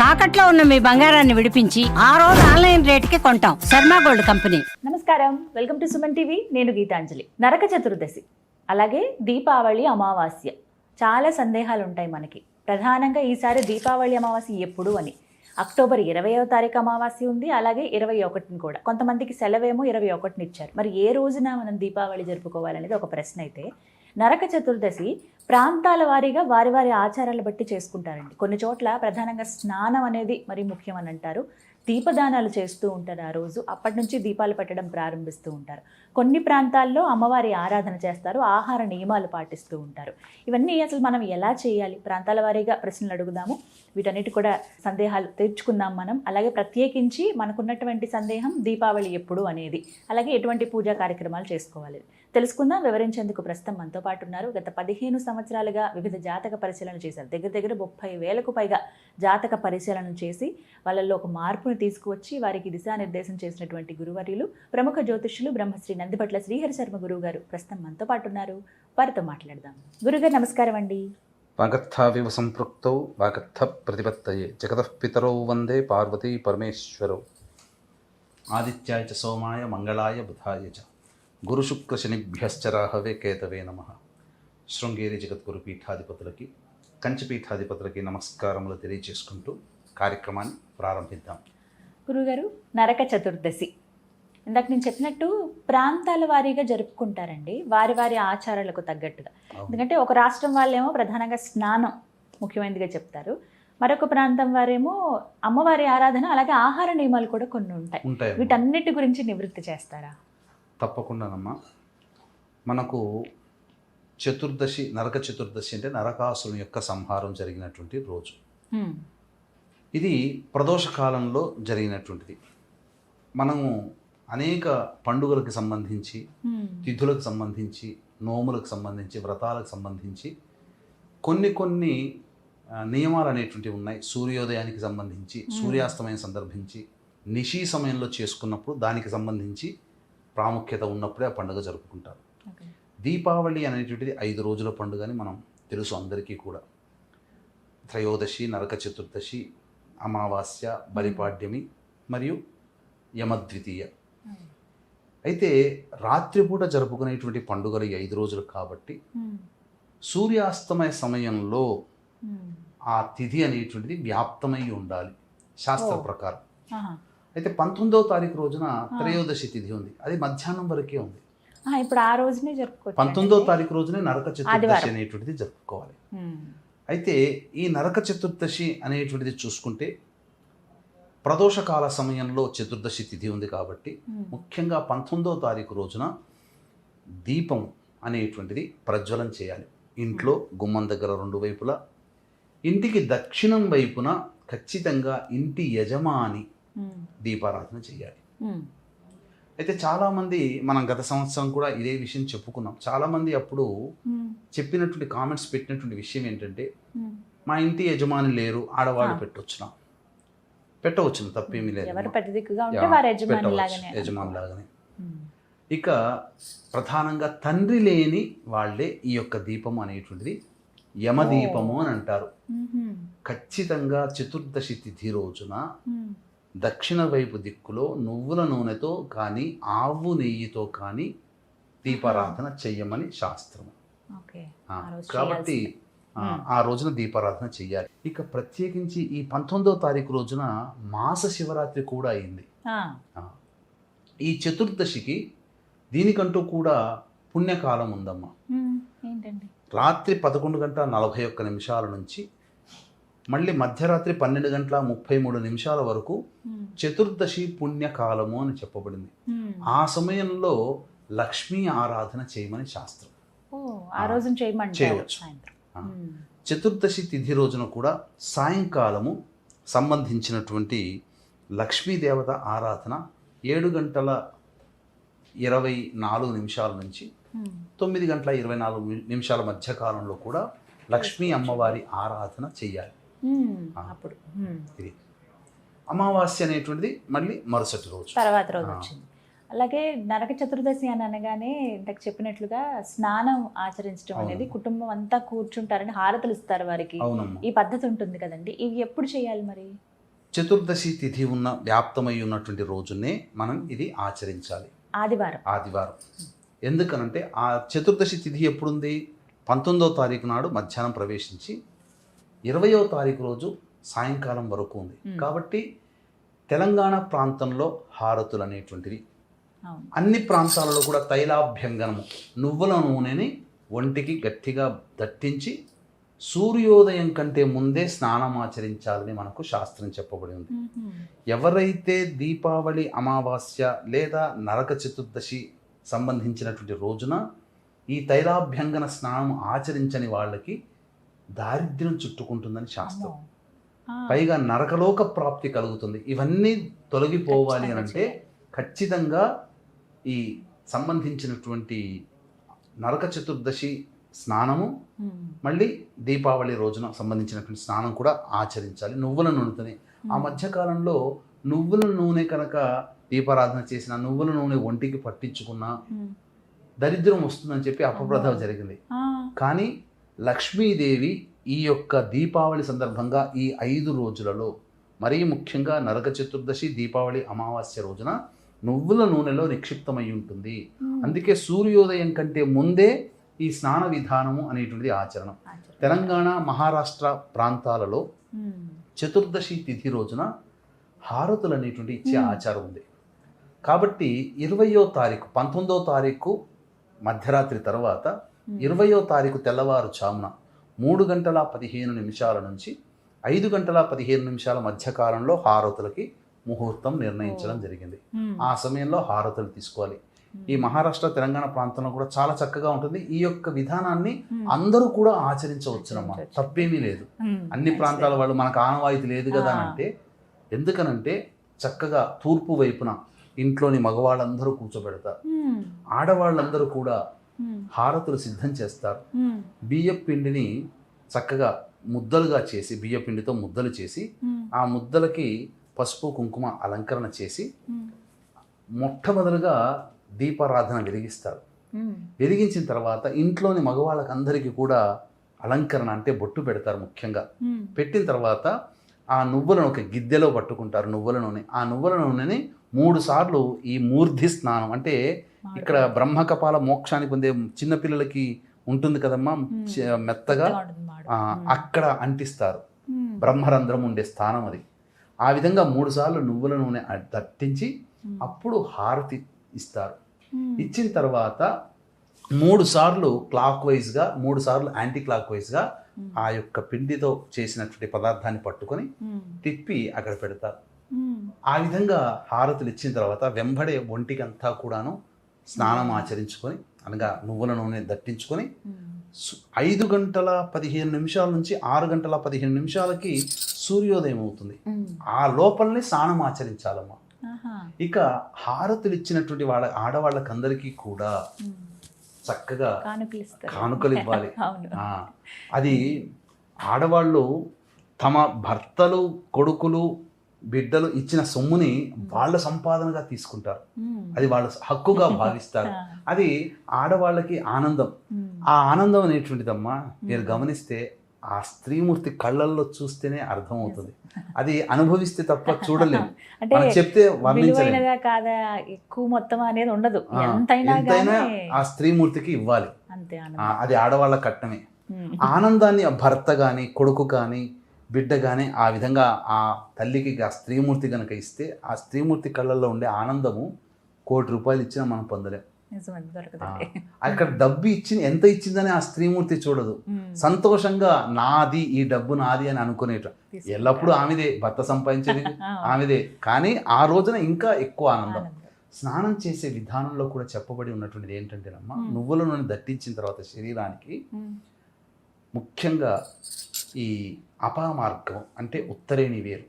తాకట్లో ఉన్న మీ బంగారాన్ని విడిపించి ఆ రోజు ఆన్లైన్ రేటుకి కొంటాం. Sharma gold company. నమస్కారం, వెల్కమ్ టు సుమన్ టీవీ. నేను గీతాంజలి. నరక చతుర్దశి అలాగే దీపావళి అమావాస్య, చాలా సందేహాలు ఉంటాయి మనకి. ప్రధానంగా ఈసారి దీపావళి అమావాస్య ఎప్పుడు అని. అక్టోబర్ 20వ తారీఖు అమావాస్య ఉంది, అలాగే 21ని కూడా. కొంతమందికి సెలవేమో 21ని ఇచ్చారు. మరి ఏ రోజున మనం దీపావళి జరుపుకోవాలనేది ఒక ప్రశ్న అయితే, నరక చతుర్దశి ప్రాంతాల వారీగా వారి వారి ఆచారాలు బట్టి చేసుకుంటారండి. కొన్ని చోట్ల ప్రధానంగా స్నానం అనేది మరి ముఖ్యమని అంటారు. దీపదానాలు చేస్తూ ఉంటారు ఆ రోజు. అప్పటి నుంచి దీపాలు పెట్టడం ప్రారంభిస్తూ ఉంటారు. కొన్ని ప్రాంతాల్లో అమ్మవారి ఆరాధన చేస్తారు, ఆహార నియమాలు పాటిస్తూ ఉంటారు. ఇవన్నీ అసలు మనం ఎలా చేయాలి? ప్రాంతాల వారీగా ప్రశ్నలు అడుగుదాము. వీటన్నిటి కూడా సందేహాలు తీర్చుకుందాం మనం. అలాగే ప్రత్యేకించి మనకున్నటువంటి సందేహం దీపావళి ఎప్పుడు అనేది, అలాగే ఎటువంటి పూజా కార్యక్రమాలు చేసుకోవాలి తెలుసుకుందాం. వివరించేందుకు ప్రస్తుతం మనతో పాటు ఉన్నారు. గత 15 సంవత్సరాలుగా వివిధ జాతక పరిశీలన చేశారు. దగ్గర 30,000కు పైగా జాతక పరిశీలన చేసి వాళ్ళల్లో ఒక మార్పును తీసుకువచ్చి వారికి దిశానిర్దేశం చేసినటువంటి గురువర్యులు, ప్రముఖ జ్యోతిష్యులు బ్రహ్మశ్రీ నందిపట్ల శ్రీహరి శర్మ గురువు గారు ప్రస్తుతం మనతో పాటు ఉన్నారు. వారితో మాట్లాడదాం. గురుగారు నమస్కారం అండి. వాగర్థావివ సంపృక్తౌ వాగర్థ ప్రతిపత్తయే జగతః పితరౌ వందే పార్వతీ పరమేశ్వరౌ. ఆదిత్యాయ చ సోమాయ మంగళాయ బుధాయ చ గురుశుక్రశనిభ్యశ్చ రాహవే కేతవే నమః. శృంగేరి జగద్గురు పీఠాధిపతులకి, కంచి పీఠాధిపతులకి నమస్కారములు తెలియజేసుకుంటూ కార్యక్రమాన్ని ప్రారంభిద్దాం. గురుగారు, నరక చతుర్దశి ఇందాక నేను చెప్పినట్టు ప్రాంతాల వారీగా జరుపుకుంటారండి, వారి వారి ఆచారాలకు తగ్గట్టుగా. ఎందుకంటే ఒక రాష్ట్రం వాళ్ళేమో ప్రధానంగా స్నానం ముఖ్యమైనదిగా చెప్తారు, మరొక ప్రాంతం వారేమో అమ్మవారి ఆరాధన, అలాగే ఆహార నియమాలు కూడా కొన్ని ఉంటాయి. వీటన్నిటి గురించి నివృత్తి చేస్తారా? తప్పకుండానమ్మా. మనకు చతుర్దశి, నరక చతుర్దశి అంటే నరకాసురుని యొక్క సంహారం జరిగినటువంటి రోజు. ఇది ప్రదోష కాలంలో జరిగినటువంటిది. మనము అనేక పండుగలకు సంబంధించి, తిథులకు సంబంధించి, నోములకు సంబంధించి, వ్రతాలకు సంబంధించి కొన్ని నియమాలు అనేటువంటివి ఉన్నాయి. సూర్యోదయానికి సంబంధించి, సూర్యాస్తమయం సందర్భించి, నిశీ సమయంలో చేసుకున్నప్పుడు దానికి సంబంధించి ప్రాముఖ్యత ఉన్నప్పుడే ఆ పండుగ జరుపుకుంటారు. దీపావళి అనేటువంటిది 5 రోజుల పండుగ అని మనం తెలుసు అందరికీ కూడా. త్రయోదశి, నరక చతుర్దశి, అమావాస్య, బలిపాడ్యమి మరియు యమద్వితీయ. అయితే రాత్రిపూట జరుపుకునేటువంటి పండుగలు 5 రోజులు కాబట్టి సూర్యాస్తమయ సమయంలో ఆ తిథి అనేటువంటిది వ్యాప్తమై ఉండాలి శాస్త్ర ప్రకారం. అయితే 19వ తారీఖు రోజున త్రయోదశి తిథి ఉంది, అది మధ్యాహ్నం వరకే ఉంది. ఇప్పుడు ఆ రోజునే జరుపుకోవాలి. 19వ తారీఖు రోజునే నరక చతుర్దశి అనేటువంటిది జరుపుకోవాలి. అయితే ఈ నరక చతుర్దశి అనేటువంటిది చూసుకుంటే ప్రదోషకాల సమయంలో చతుర్దశి తిథి ఉంది కాబట్టి ముఖ్యంగా 19వ తారీఖు రోజున దీపం అనేటువంటిది ప్రజ్వలం చేయాలి. ఇంట్లో గుమ్మం దగ్గర 2 వైపులా, ఇంటికి దక్షిణం వైపున ఖచ్చితంగా ఇంటి యజమాని దీపారాధన చేయాలి. అయితే చాలామంది, మనం గత సంవత్సరం కూడా ఇదే విషయం చెప్పుకున్నాం, చాలామంది అప్పుడు చెప్పినటువంటి కామెంట్స్ పెట్టినటువంటి విషయం ఏంటంటే, మా ఇంటి యజమాని లేరు, ఆడవాళ్ళు పెట్టవచ్చును, తప్పేమీ లేదు, యజమాని లాగానే. ఇక ప్రధానంగా తండ్రి లేని వాళ్ళే ఈ యొక్క దీపం అనేటువంటిది యమదీపము అని అంటారు. ఖచ్చితంగా చతుర్దశి తిథి రోజున దక్షిణ వైపు దిక్కులో నువ్వుల నూనెతో కానీ ఆవు నెయ్యితో కానీ దీపారాధన చెయ్యమని శాస్త్రం. కాబట్టి ఆ రోజున దీపారాధన చెయ్యాలి. ఇక ప్రత్యేకించి ఈ 19వ తారీఖు రోజున మాస శివరాత్రి కూడా అయింది. ఈ చతుర్దశికి దీనికంటూ కూడా పుణ్యకాలం ఉందమ్మా. రాత్రి 11:41 నుంచి మళ్ళీ మధ్యరాత్రి 12:33 వరకు చతుర్దశి పుణ్యకాలము అని చెప్పబడింది. ఆ సమయంలో లక్ష్మీ ఆరాధన చేయమని శాస్త్రం. చేయవచ్చు. చతుర్దశి తిథి రోజున కూడా సాయంకాలము సంబంధించినటువంటి లక్ష్మీదేవత ఆరాధన 7:24 నుంచి 9:24 మధ్య కాలంలో కూడా లక్ష్మీ అమ్మవారి ఆరాధన చెయ్యాలి. ఇది అమావాస్య అనేటువంటిది మళ్ళీ మరుసటి రోజు, తర్వాత రోజు వచ్చింది. అలాగే నరక చతుర్దశి అని అనగానే ఇంతకు చెప్పినట్లుగా స్నానం ఆచరించడం అనేది కుటుంబం అంతా కూర్చుంటారని హారతులు ఇస్తారు వారికి. ఈ పద్ధతి ఉంటుంది కదండి, ఇవి ఎప్పుడు చేయాలి మరి? చతుర్దశి తిథి ఉన్న వ్యాప్తమై ఉన్నటువంటి రోజునే మనం ఇది ఆచరించాలి, ఆదివారం. ఎందుకనంటే ఆ చతుర్దశి తిథి ఎప్పుడుంది? 19వ తారీఖు నాడు మధ్యాహ్నం ప్రవేశించి 20వ తారీఖు రోజు సాయంకాలం వరకు ఉంది. కాబట్టి తెలంగాణ ప్రాంతంలో హారతులు అనేటువంటివి, అన్ని ప్రాంతాలలో కూడా తైలాభ్యంగనము, నువ్వుల నూనెని ఒంటికి గట్టిగా దట్టించి సూర్యోదయం కంటే ముందే స్నానం ఆచరించాలని మనకు శాస్త్రం చెప్పబడి ఉంది. ఎవరైతే దీపావళి అమావాస్య లేదా నరక చతుర్దశి సంబంధించినటువంటి రోజున ఈ తైలాభ్యంగన స్నానం ఆచరించని వాళ్ళకి దారిద్ర్యం చుట్టుకుంటుందని శాస్త్రం. పైగా నరకలోక ప్రాప్తి కలుగుతుంది. ఇవన్నీ తొలగిపోవాలి అని అంటే ఖచ్చితంగా ఈ సంబంధించినటువంటి నరక చతుర్దశి స్నానము, మళ్ళీ దీపావళి రోజున సంబంధించినటువంటి స్నానం కూడా ఆచరించాలి నువ్వుల నూనెతోనే. ఆ మధ్యకాలంలో నువ్వుల నూనె కనుక దీపారాధన చేసిన, నువ్వుల నూనె ఒంటికి పట్టించుకున్న దరిద్రం వస్తుందని చెప్పి అపప్రథ జరిగింది. కానీ లక్ష్మీదేవి ఈ యొక్క దీపావళి సందర్భంగా ఈ 5 రోజులలో, మరీ ముఖ్యంగా నరక చతుర్దశి, దీపావళి అమావాస్య రోజున నువ్వుల నూనెలో నిక్షిప్తమై ఉంటుంది. అందుకే సూర్యోదయం కంటే ముందే ఈ స్నాన విధానము అనేటువంటిది ఆచరణం. తెలంగాణ, మహారాష్ట్ర ప్రాంతాలలో చతుర్దశి తిథి రోజున హారతులు అనేటువంటి ఇచ్చే ఆచారం ఉంది. కాబట్టి 20వ తారీఖు, 19వ తారీఖు మధ్యరాత్రి తర్వాత 20వ తారీఖు తెల్లవారుజామున 3:15 నుంచి 5:15 మధ్యకాలంలో హారతులకి ముహూర్తం నిర్ణయించడం జరిగింది. ఆ సమయంలో హారతులు తీసుకోవాలి. ఈ మహారాష్ట్ర, తెలంగాణ ప్రాంతంలో కూడా చాలా చక్కగా ఉంటుంది. ఈ యొక్క విధానాన్ని అందరూ కూడా ఆచరించవచ్చునమ్మా, తప్పేమీ లేదు. అన్ని ప్రాంతాల వాళ్ళు మనకు ఆనవాయితీ లేదు కదా అని అంటే, ఎందుకనంటే చక్కగా తూర్పు వైపున ఇంట్లోని మగవాళ్ళందరూ కూర్చోబెడతారు, ఆడవాళ్ళందరూ కూడా హారతులు సిద్ధం చేస్తారు. బియ్యం పిండిని చక్కగా ముద్దలుగా చేసి, బియ్య పిండితో ముద్దలు చేసి, ఆ ముద్దలకి పసుపు కుంకుమ అలంకరణ చేసి మొట్టమొదలుగా దీపారాధన వెలిగిస్తారు. వెలిగించిన తర్వాత ఇంట్లోని మగవాళ్ళకి అందరికీ కూడా అలంకరణ అంటే బొట్టు పెడతారు. ముఖ్యంగా పెట్టిన తర్వాత ఆ నువ్వులను ఒక గిద్దెలో పట్టుకుంటారు, నువ్వుల నూనె. ఆ నువ్వుల నూనెని 3 సార్లు ఈ మూర్ధి స్నానం అంటే ఇక్కడ బ్రహ్మకపాల మోక్షాన్ని పొందే చిన్నపిల్లలకి ఉంటుంది కదమ్మా, మెత్తగా అక్కడ అంటిస్తారు. బ్రహ్మరంధ్రం ఉండే స్థానం అది. ఆ విధంగా 3 సార్లు నువ్వుల నూనె దట్టించి అప్పుడు హారతి ఇస్తారు. ఇచ్చిన తర్వాత 3 సార్లు క్లాక్ వైజ్గా, 3 సార్లు యాంటీ క్లాక్ వైజ్గా ఆ యొక్క పిండితో చేసినటువంటి పదార్థాన్ని పట్టుకొని తిప్పి అక్కడ పెడతారు. ఆ విధంగా హారతులు ఇచ్చిన తర్వాత వెంబడే ఒంటికి అంతా కూడాను స్నానం ఆచరించుకొని, అనగా నువ్వుల నూనె దట్టించుకొని 5:15 నుంచి 6:15 సూర్యోదయం అవుతుంది. ఆ లోపలనే స్నానం ఆచరించాలమ్మా. ఇక హారతులు ఇచ్చినటువంటి ఆడవాళ్ళకందరికీ కూడా చక్కగా కానుకలు ఇవ్వాలి. అది ఆడవాళ్ళు తమ భర్తలు, కొడుకులు, బిడ్డలు ఇచ్చిన సొమ్ముని వాళ్ళ సంపాదనగా తీసుకుంటారు. అది వాళ్ళ హక్కుగా భావిస్తారు. అది ఆడవాళ్ళకి ఆనందం. ఆ ఆనందం అనేటువంటిదమ్మా మీరు గమనిస్తే ఆ స్త్రీమూర్తి కళ్ళల్లో చూస్తేనే అర్థమవుతుంది. అది అనుభవిస్తే తప్ప చూడలేము. చెప్తే వర్ణించలేము. ఎక్కువ మొత్తం అనేది ఉండదు, ఎంతైనా ఆ స్త్రీమూర్తికి ఇవ్వాలి. అది ఆడవాళ్ళ కట్టమే. ఆనందాన్ని ఆ భర్త కానీ, కొడుకు కానీ, బిడ్డ కానీ ఆ విధంగా ఆ తల్లికి ఆ స్త్రీమూర్తి కనుక ఇస్తే ఆ స్త్రీమూర్తి కళ్ళల్లో ఉండే ఆనందము ₹1 కోటి ఇచ్చినా మనం పొందలేం. అక్కడ డబ్బు ఎంత ఇచ్చిందని ఆ స్త్రీమూర్తి చూడదు. సంతోషంగా నాది, ఈ డబ్బు నాది అని అనుకునేట. ఎల్లప్పుడూ ఆమెదే, భర్త సంపాదించేది ఆమెదే, కానీ ఆ రోజున ఇంకా ఎక్కువ ఆనందం. స్నానం చేసే విధానంలో కూడా చెప్పబడి ఉన్నటువంటిది ఏంటంటేనమ్మా, నువ్వుల నూనె దట్టించిన తర్వాత శరీరానికి ముఖ్యంగా ఈ అపమార్గం అంటే ఉత్తరేణి వేరు,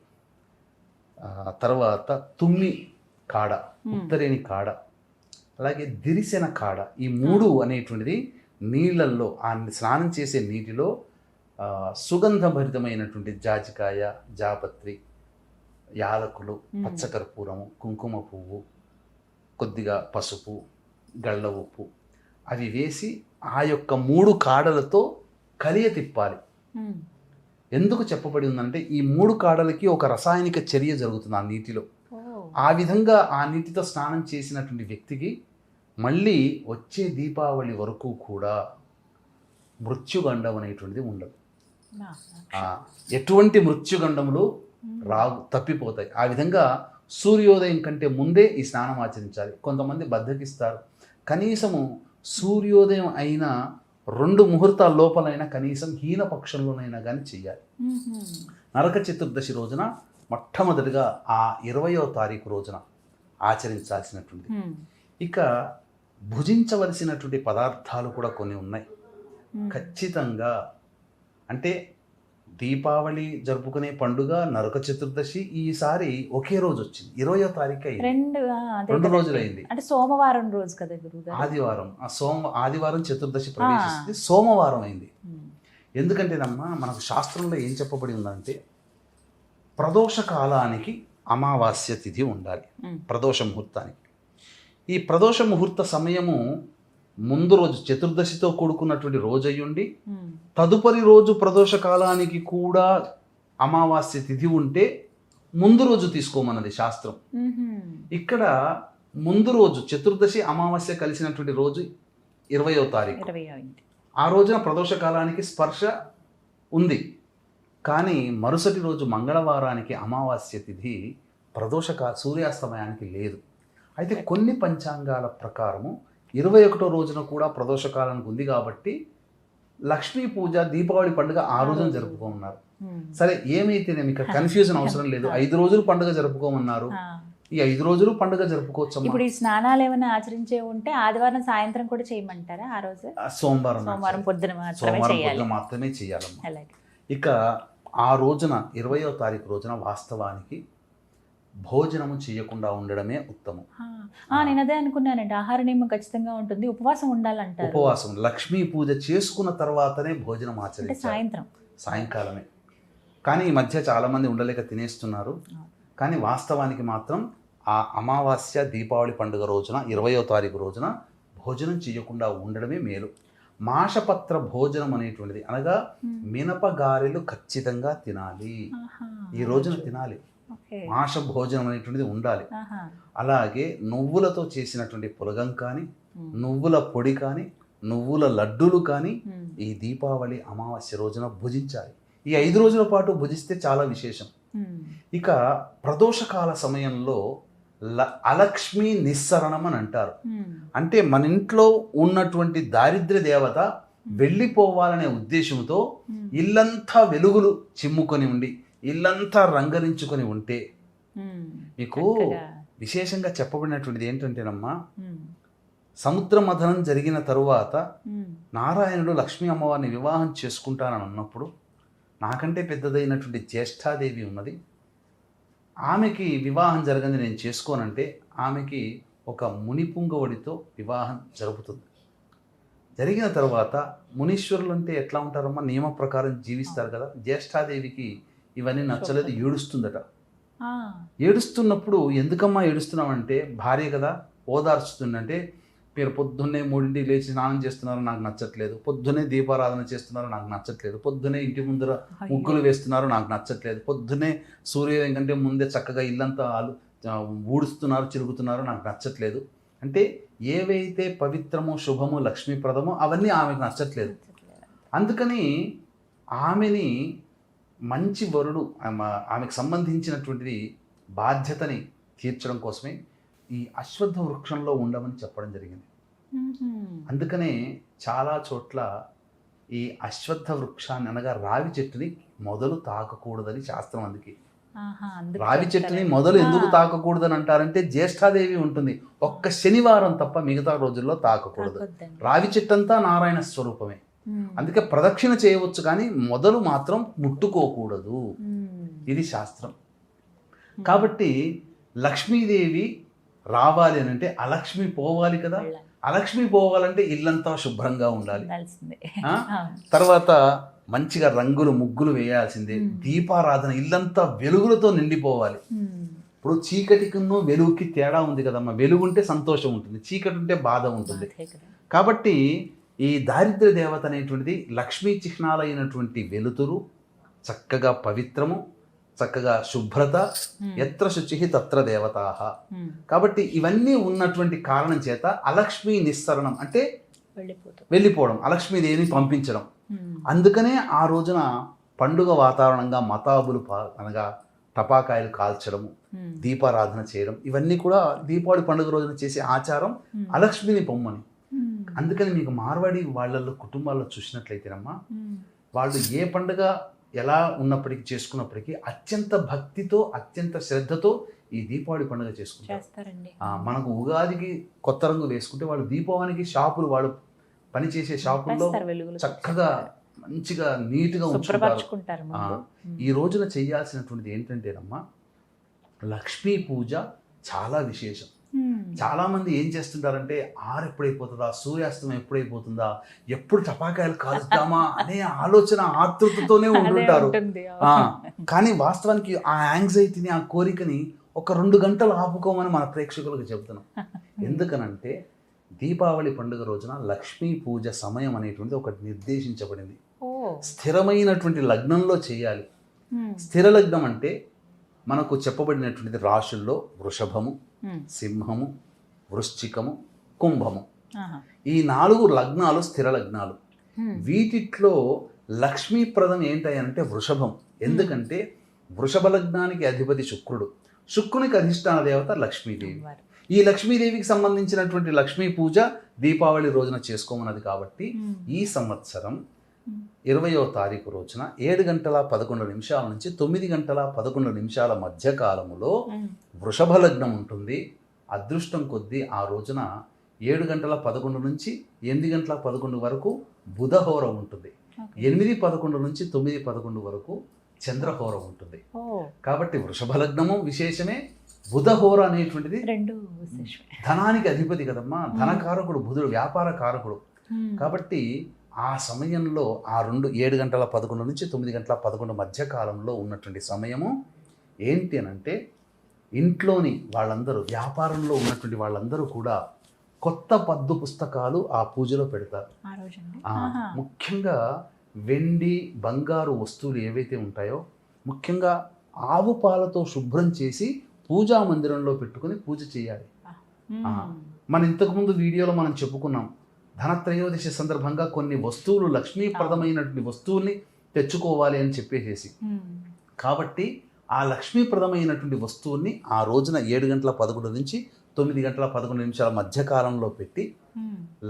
తర్వాత తుమ్మి కాడ, ఉత్తరేణి కాడ, అలాగే దిరిసెన కాడ, ఈ 3 అనేటువంటిది నీళ్ళల్లో, ఆ స్నానం చేసే నీటిలో సుగంధభరితమైనటువంటి జాజికాయ, జాపత్రి, యాలకులు, పచ్చకర్పూరము, కుంకుమ పువ్వు, కొద్దిగా పసుపు, గళ్ళ ఉప్పు అవి వేసి ఆ యొక్క 3 కాడలతో కలియ తిప్పాలి. ఎందుకు చెప్పబడి ఉందంటే ఈ 3 కాడలకి ఒక రసాయనిక చర్య జరుగుతుంది ఆ నీటిలో. ఆ విధంగా ఆ నీటితో స్నానం చేసినటువంటి వ్యక్తికి మళ్ళీ వచ్చే దీపావళి వరకు కూడా మృత్యుగండం అనేటువంటిది ఉండదు. ఎటువంటి మృత్యుగండములు తప్పిపోతాయి. ఆ విధంగా సూర్యోదయం కంటే ముందే ఈ స్నానం ఆచరించాలి. కొంతమంది బద్దకిస్తారు. కనీసము సూర్యోదయం అయిన 2 ముహూర్తాల లోపలైనా కనీసం హీన పక్షంలోనైనా కానీ చెయ్యాలి. నరక చతుర్దశి రోజున మొట్టమొదటిగా ఆ 20వ తారీఖు రోజున ఆచరించాల్సినటువంటి. ఇక భుజించవలసినటువంటి పదార్థాలు కూడా కొన్ని ఉన్నాయి. ఖచ్చితంగా అంటే దీపావళి జరుపుకునే పండుగ నరక చతుర్దశి ఈసారి ఒకే రోజు వచ్చింది. 20వ తారీఖు అయింది. 2 రోజులైంది. అంటే సోమవారం రోజు కదా గురుగారు? ఆదివారం. ఆదివారం చతుర్దశి ప్రవేశిస్తుంది, సోమవారం అయింది. ఎందుకంటేనమ్మా మనకు శాస్త్రంలో ఏం చెప్పబడి ఉందంటే ప్రదోష కాలానికి అమావాస్య తిథి ఉండాలి. ప్రదోష ముహూర్తానికి. ఈ ప్రదోష ముహూర్త సమయము ముందు రోజు చతుర్దశితో కూడుకున్నటువంటి రోజు అయ్యుండి తదుపరి రోజు ప్రదోష కాలానికి కూడా అమావాస్య తిథి ఉంటే ముందు రోజు తీసుకోమన్నది శాస్త్రం. ఇక్కడ ముందు రోజు చతుర్దశి అమావాస్య కలిసినటువంటి రోజు 20వ తారీఖు. ఆ రోజున ప్రదోష కాలానికి స్పర్శ ఉంది. కానీ మరుసటి రోజు మంగళవారానికి అమావాస్య తిథి సూర్యాస్తమయానికి లేదు. అయితే కొన్ని పంచాంగాల ప్రకారము 21వ రోజున కూడా ప్రదోష కాలానికి ఉంది కాబట్టి లక్ష్మీ పూజ దీపావళి పండుగ ఆ రోజున జరుపుకోమన్నారు. సరే ఏమైతే ఇక్కడ కన్ఫ్యూజన్ అవసరం లేదు. 5 రోజులు పండుగ జరుపుకోమన్నారు. ఈ 5 రోజులు పండుగ జరుపుకోవచ్చు. ఇప్పుడు ఈ స్నానాలు ఏమైనా ఆచరించే ఉంటే ఆదివారం సాయంత్రం కూడా చేయమంటారా? ఆ రోజు సోమవారం పొద్దున మాత్రమే చేయాలమ్మా. ఇక ఆ రోజున 20వ తారీఖు రోజున వాస్తవానికి భోజనము చేయకుండా ఉండడమే ఉత్తమం. నేను అదే అనుకున్నానండి. ఆహార నియమం ఖచ్చితంగా ఉంటుంది, ఉపవాసం ఉండాలంటారు. ఉపవాసం లక్ష్మీ పూజ చేసుకున్న తర్వాతనే భోజనం ఆచరించాలి, సాయంకాలమే. కానీ ఈ మధ్య చాలామంది ఉండలేక తినేస్తున్నారు. కానీ వాస్తవానికి మాత్రం ఆ అమావాస్య దీపావళి పండుగ రోజున 20వ తారీఖు రోజున భోజనం చేయకుండా ఉండడమే మేలు. మాషపత్ర భోజనం అనేటువంటిది అనగా మినపగారెలు ఖచ్చితంగా తినాలి. ఈ రోజున తినాలి. మాష భోజనం అనేటువంటిది ఉండాలి. అలాగే నువ్వులతో చేసినటువంటి పులగం కానీ, నువ్వుల పొడి కానీ, నువ్వుల లడ్డూలు కానీ ఈ దీపావళి అమావాస్య రోజున భుజించాలి. ఈ 5 రోజుల పాటు భుజిస్తే చాలా విశేషం. ఇక ప్రదోషకాల సమయంలో అలక్ష్మి నిస్సరణం అని అంటారు. అంటే మన ఇంట్లో ఉన్నటువంటి దారిద్ర్య దేవత వెళ్ళిపోవాలనే ఉద్దేశంతో ఇల్లంతా వెలుగులు చిమ్ముకొని ఉండి ఇల్లంతా రంగరించుకొని ఉంటే మీకు విశేషంగా చెప్పబడినటువంటిది ఏంటంటేనమ్మా, సముద్ర మథనం జరిగిన తరువాత నారాయణుడు లక్ష్మీ అమ్మవారిని వివాహం చేసుకుంటానని అన్నప్పుడు నాకంటే పెద్దదైనటువంటి జ్యేష్ఠాదేవి ఉన్నది. ఆమెకి వివాహం జరగంది నేను చేసుకోనంటే ఆమెకి ఒక మునిపుంగవుడితో వివాహం జరుగుతుంది. జరిగిన తర్వాత మునీశ్వరులు అంటే ఎట్లా ఉంటారమ్మా, నియమ ప్రకారం జీవిస్తారు కదా. జ్యేష్ఠాదేవికి ఇవన్నీ నచ్చలేదు, ఏడుస్తుందట. ఏడుస్తున్నప్పుడు ఎందుకమ్మా ఏడుస్తున్నామంటే భార్య కదా ఓదార్చుతుందంటే, మీరు పొద్దున్నే 3ంటికి లేచి స్నానం చేస్తున్నారు, నాకు నచ్చట్లేదు. పొద్దున్నే దీపారాధన చేస్తున్నారు, నాకు నచ్చట్లేదు. పొద్దున్నే ఇంటి ముందర ముగ్గులు వేస్తున్నారు, నాకు నచ్చట్లేదు. పొద్దున్నే సూర్యోదయం కంటే ముందే చక్కగా ఇల్లంతా ఊడుస్తున్నారు, చిరుగుతున్నారు, నాకు నచ్చట్లేదు. అంటే ఏవైతే పవిత్రమో శుభమో లక్ష్మీప్రదమో అవన్నీ ఆమెకు నచ్చట్లేదు. అందుకని ఆమెని మంచి వరుడు ఆమెకు సంబంధించినటువంటిది బాధ్యతని తీర్చడం కోసమే ఈ అశ్వత్థ వృక్షంలో ఉండమని చెప్పడం జరిగింది. అందుకనే చాలా చోట్ల ఈ అశ్వత్థ వృక్షాన్ని అనగా రావి చెట్టుని మొదలు తాకకూడదని శాస్త్రం. అందుకే రావి చెట్టుని మొదలు ఎందుకు తాకకూడదని అంటారంటే జ్యేష్ఠాదేవి ఉంటుంది, ఒక్క శనివారం తప్ప మిగతా రోజుల్లో తాకకూడదు. రావి చెట్టు అంతా నారాయణ స్వరూపమే. అందుకే ప్రదక్షిణ చేయవచ్చు కానీ మొదలు మాత్రం ముట్టుకోకూడదు. ఇది శాస్త్రం. కాబట్టి లక్ష్మీదేవి రావాలి అని అంటే అలక్ష్మి పోవాలి కదా. అలక్ష్మి పోవాలంటే ఇల్లంతా శుభ్రంగా ఉండాలి. తర్వాత మంచిగా రంగులు ముగ్గులు వేయాల్సిందే. దీపారాధన ఇల్లంతా వెలుగులతో నిండిపోవాలి. ఇప్పుడు చీకటికిను వెలుగుకి తేడా ఉంది కదమ్మా. వెలుగుంటే సంతోషం ఉంటుంది, చీకటి ఉంటే బాధ ఉంటుంది. కాబట్టి ఈ దారిద్ర్య దేవత అనేటువంటిది లక్ష్మీ చిహ్నాలైనటువంటి వెలుతురు, చక్కగా పవిత్రము, చక్కగా శుభ్రత, ఎత్ర శుచి తత్ర దేవతాః. కాబట్టి ఇవన్నీ ఉన్నటువంటి కారణం చేత అలక్ష్మి నిస్సరణం అంటే వెళ్ళిపోవడం, అలక్ష్మీదేవిని పంపించడం. అందుకనే ఆ రోజున పండుగ వాతావరణంగా మతాబులు అనగా టపాకాయలు కాల్చడము, దీపారాధన చేయడం, ఇవన్నీ కూడా దీపావళి పండుగ రోజున చేసే ఆచారం అలక్ష్మిని పొమ్మని. అందుకని మీకు మార్వాడి వాళ్ళల్లో కుటుంబాల్లో చూసినట్లయితేనమ్మా, వాళ్ళు ఏ పండుగ ఎలా ఉన్నప్పటికీ చేసుకున్నప్పటికీ అత్యంత భక్తితో అత్యంత శ్రద్ధతో ఈ దీపావళి పండుగ చేసుకుంటారు. మనకు ఉగాదికి కొత్త రంగు వేసుకుంటే వాళ్ళు దీపావళికి షాపులు, వాళ్ళు పనిచేసే షాపుల్లో చక్కగా మంచిగా నీట్గా ఉంచుకుంటారు. ఈ రోజున చేయాల్సినటువంటిది ఏంటంటేనమ్మా, లక్ష్మీ పూజ చాలా విశేషం. చాలా మంది ఏం చేస్తుంటారంటే ఎప్పుడైపోతుందా, సూర్యాస్తం ఎప్పుడైపోతుందా, ఎప్పుడు టపాకాయలు కాలుస్తామా అనే ఆలోచన ఆతృతతోనే ఉంటుంటారు. కానీ వాస్తవానికి ఆ యాంగ్జైటీని, ఆ కోరికని ఒక 2 గంటలు ఆపుకోమని మన ప్రేక్షకులకు చెబుతున్నాం. ఎందుకనంటే దీపావళి పండుగ రోజున లక్ష్మీ పూజ సమయం అనేటువంటిది ఒకటి నిర్దేశించబడింది. స్థిరమైనటువంటి లగ్నంలో చేయాలి. స్థిర లగ్నం అంటే మనకు చెప్పబడినటువంటిది రాశుల్లో వృషభము, సింహము, వృశ్చికము, కుంభము, ఈ 4 లగ్నాలు స్థిర లగ్నాలు. వీటిలో లక్ష్మీప్రదం ఏంటంటే వృషభం. ఎందుకంటే వృషభ లగ్నానికి అధిపతి శుక్రుడు, శుక్రునికి అధిష్టాన దేవత లక్ష్మీదేవి. ఈ లక్ష్మీదేవికి సంబంధించినటువంటి లక్ష్మీ పూజ దీపావళి రోజున చేసుకోమన్నది కాబట్టి ఈ సంవత్సరం 20వ తారీఖు రోజున 7:11 నుంచి 9:11 మధ్య కాలములో వృషభ లగ్నం ఉంటుంది. అదృష్టం కొద్దీ ఆ రోజున 7:11 నుంచి 8:11 వరకు బుధహోర ఉంటుంది. 8:11 నుంచి 9:11 వరకు చంద్రహోర ఉంటుంది. కాబట్టి వృషభ లగ్నము విశేషమే, బుధహోర అనేటువంటిది ధనానికి అధిపతి కదమ్మా, ధనకారకుడు బుధుడు, వ్యాపార కారకుడు. కాబట్టి ఆ సమయంలో ఆ 7:11 నుంచి 9:11 మధ్య కాలంలో ఉన్నటువంటి సమయము ఏంటి అనంటే, ఇంట్లోని వాళ్ళందరూ, వ్యాపారంలో ఉన్నటువంటి వాళ్ళందరూ కూడా కొత్త పద్దు పుస్తకాలు ఆ పూజలో పెడతారు. ముఖ్యంగా వెండి, బంగారు వస్తువులు ఏవైతే ఉంటాయో, ముఖ్యంగా ఆవు పాలతో శుభ్రం చేసి పూజా మందిరంలో పెట్టుకుని పూజ చేయాలి. మన ఇంతకుముందు వీడియోలో మనం చెప్పుకున్నాం, ధనత్రయోదశి సందర్భంగా కొన్ని వస్తువులు, లక్ష్మీప్రదమైనటువంటి వస్తువుల్ని తెచ్చుకోవాలి అని చెప్పేసి. కాబట్టి ఆ లక్ష్మీప్రదమైనటువంటి వస్తువుల్ని ఆ రోజున 7:11 నుంచి 9:11 మధ్య కాలంలో పెట్టి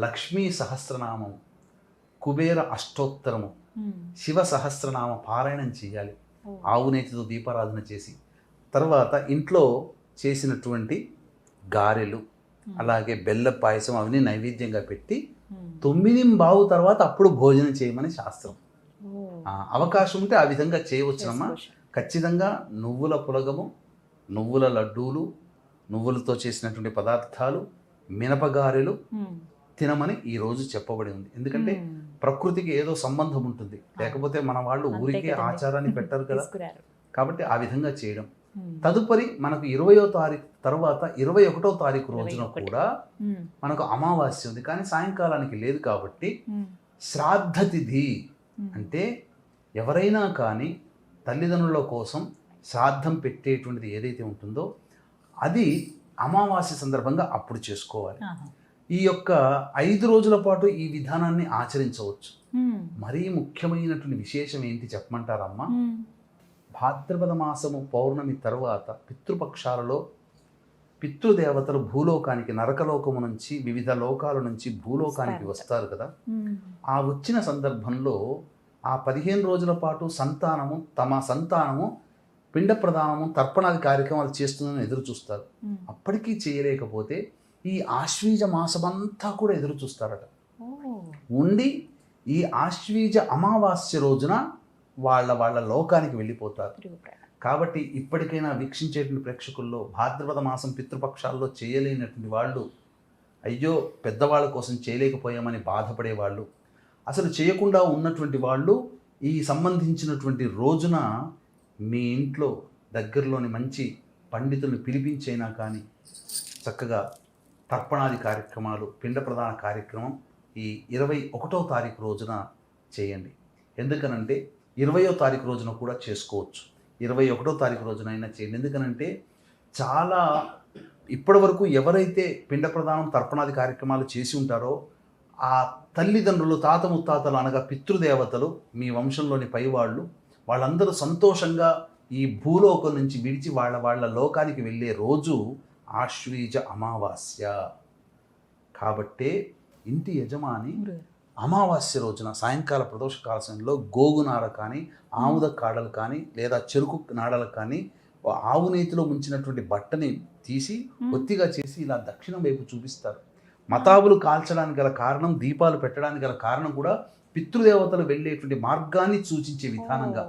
లక్ష్మీ సహస్రనామం, కుబేర అష్టోత్తరము, శివ సహస్రనామ పారాయణం చేయాలి. ఆవు నేతితో దీపారాధన చేసి, తర్వాత ఇంట్లో చేసినటువంటి గారెలు, అలాగే బెల్ల పాయసం అవన్నీ నైవేద్యంగా పెట్టి 9:15 తర్వాత అప్పుడు భోజనం చేయమని శాస్త్రం. అవకాశం ఉంటే ఆ విధంగా చేయవచ్చునమ్మా. ఖచ్చితంగా నువ్వుల పులగము, నువ్వుల లడ్డూలు, నువ్వులతో చేసినటువంటి పదార్థాలు, మినపగారెలు తినమని ఈ రోజు చెప్పబడి ఉంది. ఎందుకంటే ప్రకృతికి ఏదో సంబంధం ఉంటుంది, లేకపోతే మన వాళ్ళు ఊరికే ఆచారాన్ని పెట్టరు కదా. కాబట్టి ఆ విధంగా చేయడం. తదుపరి మనకు 20వ తారీఖు తర్వాత 21వ తారీఖు రోజున కూడా మనకు అమావాస్య ఉంది, కానీ సాయంకాలానికి లేదు. కాబట్టి శ్రాద్ధ తిథి అంటే ఎవరైనా కానీ తల్లిదండ్రుల కోసం శ్రాద్ధం పెట్టేటువంటిది ఏదైతే ఉంటుందో అది అమావాస్య సందర్భంగా అప్పుడు చేసుకోవాలి. ఈ యొక్క 5 రోజుల పాటు ఈ విధానాన్ని ఆచరించవచ్చు. మరీ ముఖ్యమైనటువంటి విశేషం ఏంటి చెప్పమంటారమ్మా? భాద్రపద మాసము పౌర్ణమి తర్వాత పితృపక్షాలలో పితృదేవతలు భూలోకానికి, నరకలోకము నుంచి, వివిధ లోకాల నుంచి భూలోకానికి వస్తారు కదా. ఆ వచ్చిన సందర్భంలో ఆ 15 రోజుల పాటు తమ సంతానము పిండ ప్రదానము, తర్పణాది కార్యక్రమాలు చేస్తుందని ఎదురు చూస్తారు. అప్పటికీ చేయలేకపోతే ఈ ఆశ్వీజ మాసమంతా కూడా ఎదురు చూస్తారట. ఉండి ఈ ఆశ్వీజ అమావాస్య రోజున వాళ్ళ లోకానికి వెళ్ళిపోతారు. కాబట్టి ఇప్పటికైనా వీక్షించేటువంటి ప్రేక్షకుల్లో భాద్రపద మాసం పితృపక్షాల్లో చేయలేనటువంటి వాళ్ళు, అయ్యో పెద్దవాళ్ళ కోసం చేయలేకపోయామని బాధపడేవాళ్ళు, అసలు చేయకుండా ఉన్నటువంటి వాళ్ళు ఈ సంబంధించినటువంటి రోజున మీ ఇంట్లో దగ్గరలోని మంచి పండితుల్ని పిలిపించైనా కానీ చక్కగా తర్పణాది కార్యక్రమాలు, పిండ ప్రదాన కార్యక్రమం ఈ 21వ తారీఖు రోజున చేయండి. ఎందుకనంటే 20వ తారీఖు రోజున కూడా చేసుకోవచ్చు, 21వ తారీఖు రోజునైనా చేయండి. ఎందుకనంటే చాలా ఇప్పటి వరకు ఎవరైతే పిండ ప్రదానం తర్పణాది కార్యక్రమాలు చేసి ఉంటారో ఆ తల్లిదండ్రులు, తాత ముత్తాతలు అనగా పితృదేవతలు, మీ వంశంలోని పైవాళ్ళు, వాళ్ళందరూ సంతోషంగా ఈ భూలోకం నుంచి విడిచి వాళ్ళ లోకానికి వెళ్ళే రోజు ఆశ్వీజ అమావాస్య. కాబట్టే ఇంటి యజమాని అమావాస్య రోజున సాయంకాల ప్రదోషకాల సమయంలో గోగునార కానీ, ఆముద కాడలు కానీ, లేదా చెరుకు నాడలు కానీ ఆవు నేతిలో ముంచినటువంటి బట్టని తీసి ఒత్తిగా చేసి ఇలా దక్షిణం వైపు చూపిస్తారు. మతాబులు కాల్చడానికి గల కారణం, దీపాలు పెట్టడానికి గల కారణం కూడా పితృదేవతలు వెళ్ళేటువంటి మార్గాన్ని సూచించే విధానంగా.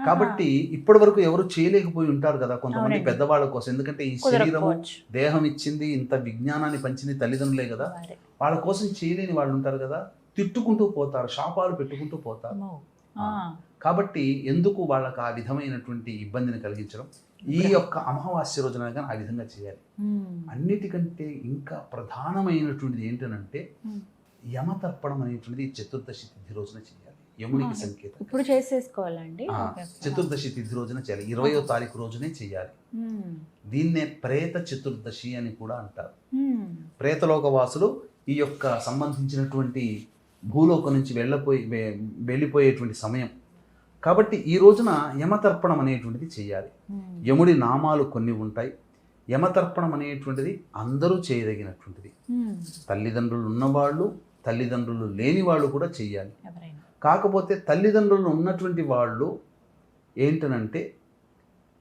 కాబట్టి ఇప్పటి వరకు ఎవరు చేయలేకపోయి ఉంటారు కదా కొంతమంది పెద్దవాళ్ళ కోసం. ఎందుకంటే ఈ శరీరము దేహం ఇచ్చింది, ఇంత విజ్ఞానాన్ని పంచింది తల్లిదండ్రులే కదా, వాళ్ళ కోసం చేయలేని వాళ్ళు ఉంటారు కదా, తిట్టుకుంటూ పోతారు, శాపాలు పెట్టుకుంటూ పోతారు. కాబట్టి ఎందుకు వాళ్ళకి ఆ విధమైనటువంటి ఇబ్బందిని కలిగించడం? ఈ యొక్క అమావాస్య రోజున కానీ ఆ విధంగా చేయాలి. అన్నిటికంటే ఇంకా ప్రధానమైనటువంటిది ఏంటంటే యమతర్పణం అనేటువంటిది చతుర్దశి తిథి రోజున చేయాలి. యమునికి సంకేతం. ఇప్పుడు చేసేసుకోవాలండి. చతుర్దశి తిథి రోజున చేయాలి, 20వ తారీఖు రోజునే చేయాలి. దీన్నే ప్రేత చతుర్దశి అని కూడా అంటారు. ప్రేతలోక వాసులు ఈ యొక్క సంబంధించినటువంటి భూలోకం నుంచి వెళ్ళిపోయేటువంటి సమయం కాబట్టి ఈ రోజున యమతర్పణం అనేటువంటిది చేయాలి. యముడి నామాలు కొన్ని ఉంటాయి. యమతర్పణం అనేటువంటిది అందరూ చేయదగినటువంటిది. తల్లిదండ్రులు ఉన్నవాళ్ళు, తల్లిదండ్రులు లేని వాళ్ళు కూడా చెయ్యాలి. కాకపోతే తల్లిదండ్రులు ఉన్నటువంటి వాళ్ళు ఏంటనంటే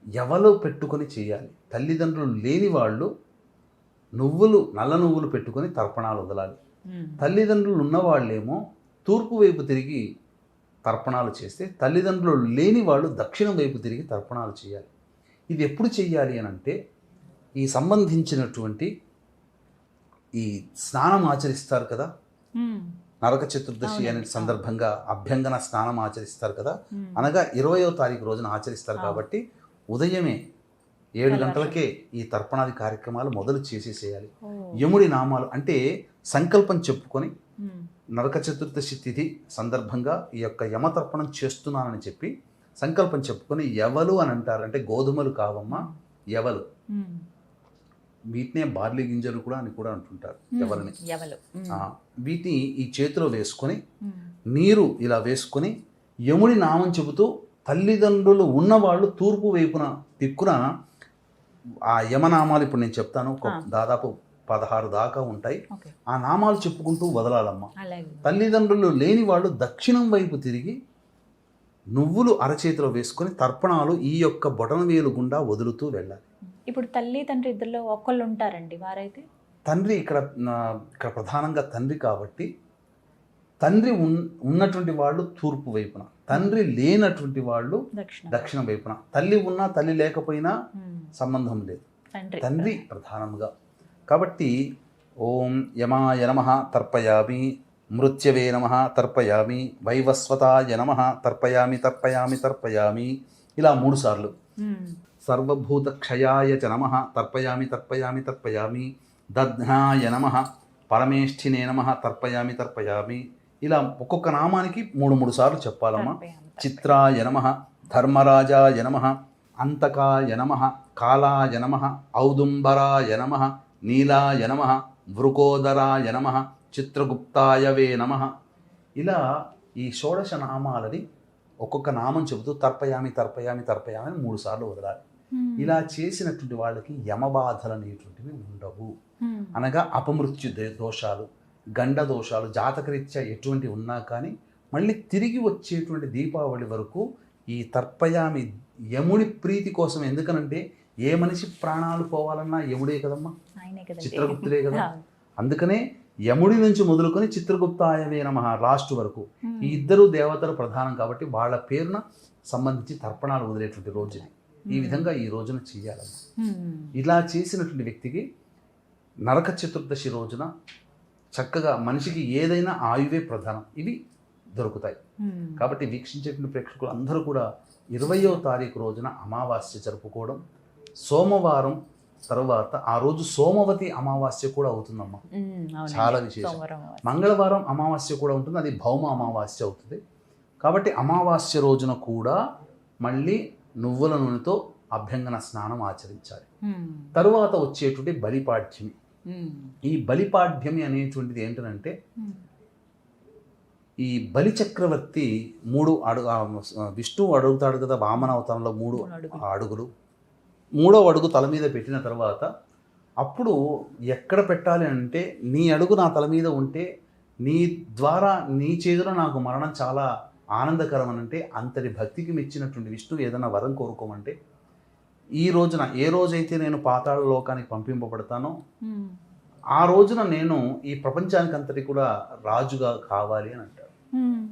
ఎవలో పెట్టుకొని చేయాలి. తల్లిదండ్రులు లేని వాళ్ళు నల్ల నువ్వులు పెట్టుకొని తర్పణాలు వదలాలి. తల్లిదండ్రులు ఉన్నవాళ్ళేమో తూర్పు వైపు తిరిగి తర్పణాలు చేస్తే, తల్లిదండ్రులు లేని వాళ్ళు దక్షిణం వైపు తిరిగి తర్పణాలు చేయాలి. ఇది ఎప్పుడు చెయ్యాలి అని అంటే ఈ సంబంధించినటువంటి ఈ స్నానం ఆచరిస్తారు కదా, నరక చతుర్దశి అనే సందర్భంగా అభ్యంగన స్నానం ఆచరిస్తారు కదా, అనగా 20వ తారీఖు రోజున ఆచరిస్తారు. కాబట్టి ఉదయమే 7 గంటలకే ఈ తర్పణాది కార్యక్రమాలు మొదలు చేసేసేయాలి. యముడి నామాలు అంటే సంకల్పం చెప్పుకొని నరక చతుర్దశి తిథి సందర్భంగా ఈ యొక్క యమతర్పణం చేస్తున్నానని చెప్పి సంకల్పం చెప్పుకొని ఎవలు అని అంటారు. అంటే గోధుమలు కావమ్మా, ఎవలు. వీటినే బార్లీ గింజలు కూడా అని కూడా అంటుంటారు, ఎవలని. వీటిని ఈ చేతిలో వేసుకొని నీరు ఇలా వేసుకొని యముడి నామం చెబుతూ తల్లిదండ్రులు ఉన్నవాళ్ళు తూర్పు వైపున దిక్కున ఆ యమనామాలు ఇప్పుడు నేను చెప్తాను, దాదాపు 16 దాకా ఉంటాయి. ఆ నామాలు చెప్పుకుంటూ వదలాలమ్మా. తల్లిదండ్రులు లేని వాళ్ళు దక్షిణం వైపు తిరిగి నువ్వులు అరచేతిలో వేసుకొని తర్పణాలు ఈ యొక్క బొటనవేలు గుండా వదులుతూ వెళ్ళాలి. ఇప్పుడు తల్లి తండ్రి ఇద్దరిలో ఒక్కళ్ళు ఉంటారండి, వారైతే తండ్రి ఇక్కడ ప్రధానంగా తండ్రి కాబట్టి తండ్రి ఉన్నటువంటి వాళ్ళు తూర్పు వైపున, తండ్రి లేనటువంటి వాళ్ళు దక్షిణ వైపున. తల్లి ఉన్నా తల్లి లేకపోయినా సంబంధం లేదు, తండ్రి ప్రధానంగా. కాబట్టి ఓం యమాయ నమః తర్పయామి, మృత్యవే నమః తర్పయామి, వైవస్వతాయ నమః తర్పయామి తర్పయామి తర్పయామి, ఇలా 3 సార్లు. సర్వభూత క్షయాయ చ నమః తర్పయామి తర్పయామి తర్పయామి, దధ్నాయ నమః, పరమేష్ఠినే నమః తర్పయామి తర్పయామి, ఇలా ఒక్కొక్క నామానికి 3 సార్లు చెప్పాలమ్మా. చిత్రాయ నమః, ధర్మరాజాయ నమః, అంతకాయ నమః, కాలాయ నమః, ఔదుంబరాయ నమః, నీలాయ నమః, వృకోదరాయ నమః, చిత్రగుప్తాయ వే నమః. ఇలా ఈ షోడశ నామాలని ఒక్కొక్క నామం చెబుతూ తర్పయామి తర్పయామి తర్పయామి 3 సార్లు వదలాలి. ఇలా చేసినటువంటి వాళ్ళకి యమబాధలు అనేటువంటివి ఉండవు. అనగా అపమృత్యు దోషాలు, గండ దోషాలు, జాతకరీత్యా ఎటువంటి ఉన్నా కానీ మళ్ళీ తిరిగి వచ్చేటువంటి దీపావళి వరకు ఈ తర్పయామి యముడి ప్రీతి కోసం. ఎందుకనంటే ఏ మనిషి ప్రాణాలు పోవాలన్నా యముడే కదమ్మా, చిత్రగుప్తుడే కదా. అందుకనే యముడి నుంచి మొదలుకొని చిత్రగుప్తాయవే నమః లాస్ట్ వరకు ఈ ఇద్దరు దేవతలు ప్రధానం కాబట్టి వాళ్ళ పేరున సంబంధించి తర్పణాలు వదిలేటువంటి రోజు ఈ విధంగా ఈ రోజున చెయ్యాలమ్మా. ఇలా చేసినటువంటి వ్యక్తికి నరక చతుర్దశి రోజున చక్కగా మనిషికి ఏదైనా ఆయువే ప్రధానం, ఇవి దొరుకుతాయి. కాబట్టి వీక్షించేటువంటి ప్రేక్షకులు అందరూ కూడా 20వ తారీఖు రోజున అమావాస్య జరుపుకోవడం, సోమవారం తర్వాత ఆ రోజు సోమవతి అమావాస్య కూడా అవుతుందమ్మా, చాలా విశేషం. మంగళవారం అమావాస్య కూడా ఉంటుంది, అది భౌమ అమావాస్య అవుతుంది. కాబట్టి అమావాస్య రోజున కూడా మళ్ళీ నువ్వుల నూనెతో అభ్యంగన స్నానం ఆచరించాలి. తరువాత వచ్చేటువంటి బలిపాడ్యమి. ఈ బలిపాడ్యమి అనేటువంటిది ఏంటంటే ఈ బలి చక్రవర్తి 3 విష్ణువు అడుగుతాడు కదా వామన అవతారంలో 3 అడుగులు. 3వ అడుగు తల మీద పెట్టిన తర్వాత అప్పుడు ఎక్కడ పెట్టాలి అంటే నీ అడుగు నా తల మీద ఉంటే నీ ద్వారా నీ చేతిలో నాకు మరణం చాలా ఆనందకరం అని అంటే అంతటి భక్తికి మెచ్చినటువంటి విష్ణువు ఏదైనా వరం కోరుకోమంటే ఈ రోజున ఏ రోజైతే నేను పాతాళ లోకానికి పంపింపబడతానో ఆ రోజున నేను ఈ ప్రపంచానికి అంతటి కూడా రాజుగా కావాలి అని అంటాడు.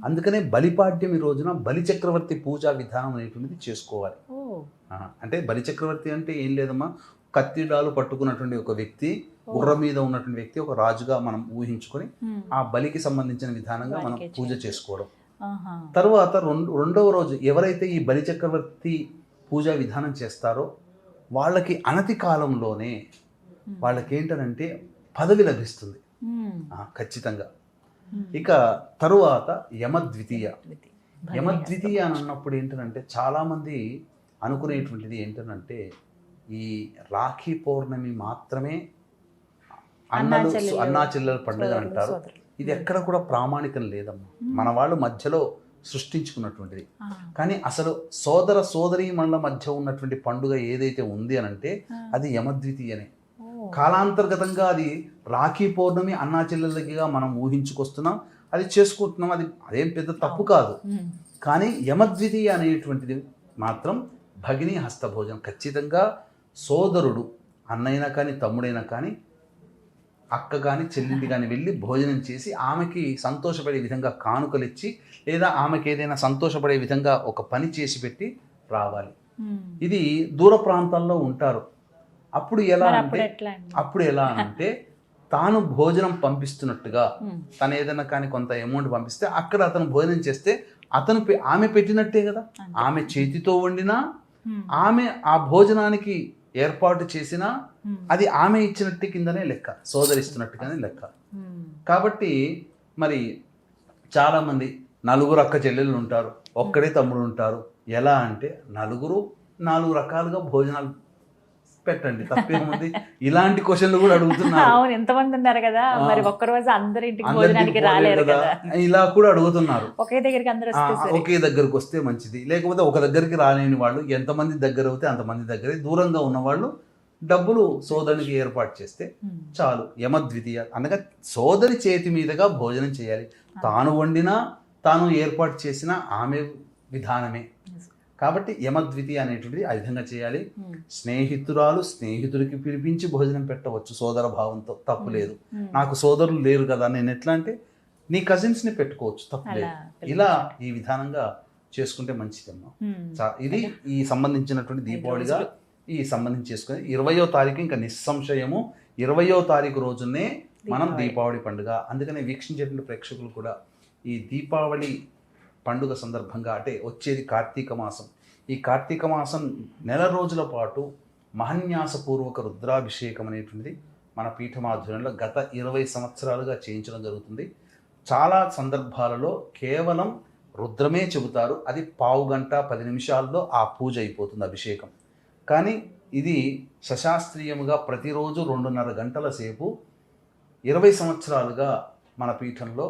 అందుకనే బలిపాడ్యమి రోజున బలి చక్రవర్తి పూజా విధానం అనేటువంటిది చేసుకోవాలి. అంటే బలి చక్రవర్తి అంటే ఏం లేదమ్మా, కత్తిడాలు పట్టుకున్నటువంటి ఒక వ్యక్తి, గుర్రం మీద ఉన్నటువంటి వ్యక్తి ఒక రాజుగా మనం ఊహించుకొని ఆ బలికి సంబంధించిన విధానంగా మనం పూజ చేసుకోవడం. తర్వాత రెండవ రోజు ఎవరైతే ఈ బలి చక్రవర్తి పూజా విధానం చేస్తారో వాళ్ళకి అనతి కాలంలోనే వాళ్ళకి ఏంటనంటే పదవి లభిస్తుంది ఖచ్చితంగా. ఇక తరువాత యమద్వితీయ. యమద్వితీయ అని అన్నప్పుడు ఏంటంటే చాలామంది అనుకునేటువంటిది ఏంటంటే ఈ రాఖీ పౌర్ణమి మాత్రమే అన్నా చెల్లెల పండుగ అంటారు. ఇది ఎక్కడ కూడా ప్రామాణికం లేదమ్మా, మన వాళ్ళు మధ్యలో సృష్టించుకున్నటువంటిది. కానీ అసలు సోదర సోదరీమణుల మధ్య ఉన్నటువంటి పండుగ ఏదైతే ఉంది అని అంటే అది యమద్వితీయనే. కాలాంతర్గతంగా అది రాఖీ పౌర్ణమి అన్నా చెల్లెలకిగా మనం ఊహించుకొస్తున్నాం, అది చేసుకుంటున్నాం, అదేం పెద్ద తప్పు కాదు. కానీ యమద్వితీయ అనేటువంటిది మాత్రం భగిని హస్తభోజనం. ఖచ్చితంగా సోదరుడు అన్నైనా కానీ తమ్ముడైనా కానీ అక్క కానీ చెల్లింటి కానీ వెళ్ళి భోజనం చేసి ఆమెకి సంతోషపడే విధంగా కానుకలు ఇచ్చి లేదా ఆమెకి ఏదైనా సంతోషపడే విధంగా ఒక పని చేసి పెట్టి రావాలి. ఇది దూర ప్రాంతాల్లో ఉంటారు. అప్పుడు ఎలా అంటే తాను భోజనం పంపిస్తున్నట్టుగా తను ఏదైనా కానీ కొంత అమౌంట్ పంపిస్తే అక్కడ అతను భోజనం చేస్తే ఆమె పెట్టినట్టే కదా. ఆమె చేతితో వండినా ఆమె ఆ భోజనానికి ఏర్పాటు చేసినా అది ఆమె ఇచ్చినట్టు కిందనే లెక్క, సోదరిస్తున్నట్టుగానే లెక్క. కాబట్టి మరి చాలామంది 4 అక్క చెల్లెళ్ళు ఉంటారు, ఒక్కడే తమ్ముడు ఉంటారు. ఎలా అంటే 4 రకాలుగా భోజనాలు పెట్టండి, తప్పేముంది. ఇలాంటి క్వశ్చన్లు కూడా అడుగుతున్నారు. అవును, ఎంతమంది ఉన్నారు కదా, మరి ఒక్క రోజు అందరి ఇంటికి భోజనానికి రాలేరు కదా, ఇలా కూడా అడుగుతున్నారు. ఒకే దగ్గరికి వస్తే మంచిది. లేకపోతే ఒక దగ్గరికి రాలేని వాళ్ళు ఎంతమంది దగ్గర అవుతే అంతమంది దగ్గరే, దూరంగా ఉన్న వాళ్ళు డబ్బులు సోదరునికి ఏర్పాటు చేస్తే చాలు. యమద్వితీయ అనగా సోదరి చేతి మీదుగా భోజనం చేయాలి. తాను వండినా తాను ఏర్పాటు చేసిన ఆమె విధానమే. కాబట్టి యమద్వితీయ అనేటువంటిది ఆ విధంగా చేయాలి. స్నేహితురాలు స్నేహితుడికి పిలిపించి భోజనం పెట్టవచ్చు సోదర భావంతో, తప్పు లేదు. నాకు సోదరులు లేరు కదా, నేను ఎట్లా అంటే నీ కజిన్స్ని పెట్టుకోవచ్చు, తప్పు లేదు. ఇలా ఈ విధానంగా చేసుకుంటే మంచిదమ్మా. ఇది ఈ సంబంధించినటువంటి దీపావళిగా ఈ సంబంధించి చేసుకుని 20వ తారీఖు ఇంకా నిస్సంశయము 20వ తారీఖు రోజునే మనం దీపావళి పండుగ. అందుకనే వీక్షించేటువంటి ప్రేక్షకులు కూడా ఈ దీపావళి పండుగ సందర్భంగా అంటే వచ్చేది కార్తీక మాసం. ఈ కార్తీక మాసం నెల రోజుల పాటు మహన్యాసపూర్వక రుద్రాభిషేకం అనేటువంటిది మన పీఠమాధ్వర్యంలో గత 20 సంవత్సరాలుగా చేయించడం జరుగుతుంది. చాలా సందర్భాలలో కేవలం రుద్రమే చెబుతారు, అది 15 గంట 10 నిమిషాల్లో ఆ పూజ అయిపోతుంది, అభిషేకం. కానీ ఇది సశాస్త్రీయముగా ప్రతిరోజు 2.5 గంటల సేపు 20 సంవత్సరాలుగా మన పీఠంలో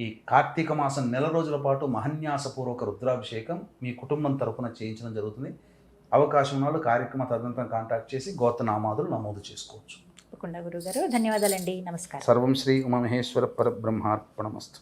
ఈ కార్తీక మాసం నెల రోజుల పాటు మహన్యాసపూర్వక రుద్రాభిషేకం మీ కుటుంబం తరపున చేయించడం జరుగుతుంది. అవకాశం ఉన్న వాళ్ళు కార్యక్రమ తదనంతరం కాంటాక్ట్ చేసి గోత్రనామాదులు నమోదు చేసుకోవచ్చు. గురుగారు ధన్యవాదాలండి, నమస్కారం. సర్వం శ్రీ ఉమామహేశ్వర పరబ్రహ్మార్పణమస్తు.